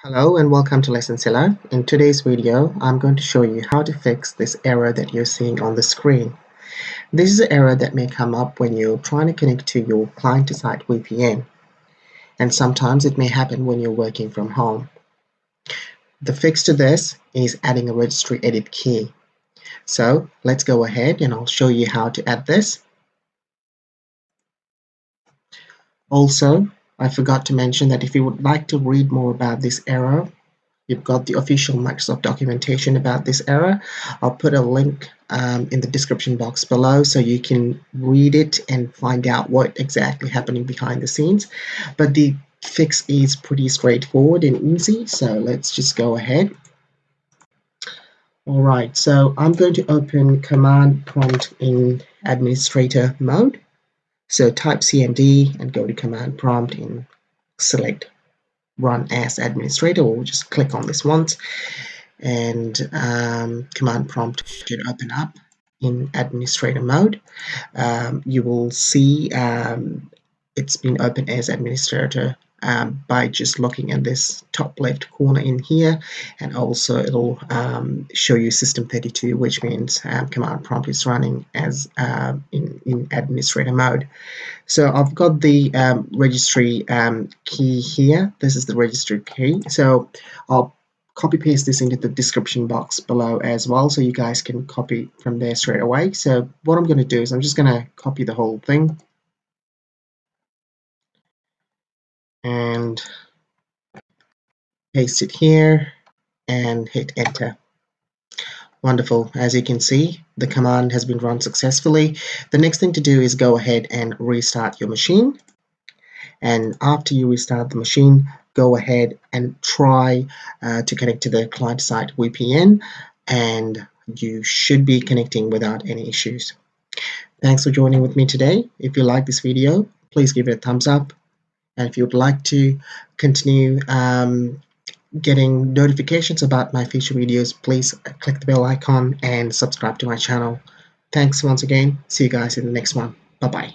Hello and welcome to Lesson Zilla. In today's video, I'm going to show you how to fix this error that you're seeing on the screen. This is an error that may come up when you're trying to connect to your client-to-site VPN, and sometimes it may happen when you're working from home. The fix to this is adding a registry edit key. So let's go ahead and I'll show you how to add this. Also, I forgot to mention that if you would like to read more about this error, you've got the official Microsoft documentation about this error. I'll put a link in the description box below so you can read it and find out what exactly happening behind the scenes. But the fix is pretty straightforward and easy, so let's just go ahead. Alright, so I'm going to open command prompt in administrator mode. So type CMD and go to command prompt and select run as administrator. We'll just click on this once and command prompt should open up in administrator mode. You will see it's been opened as administrator by just looking at this top left corner in here, and also it'll show you system32, which means command prompt is running as in administrator mode. So I've got the registry key here. This is the registry key. So I'll copy paste this into the description box below as well, so you guys can copy from there straight away. So what I'm going to do is I'm just going to copy the whole thing and paste it here and hit enter. Wonderful. As you can see, the command has been run successfully. The next thing to do is go ahead and restart your machine. And after you restart the machine, go ahead and try to connect to the client-side VPN, and you should be connecting without any issues. Thanks for joining with me today. If you like this video, please give it a thumbs up. And if you would like to continue getting notifications about my future videos, please click the bell icon and subscribe to my channel. Thanks once again. See you guys in the next one. Bye-bye.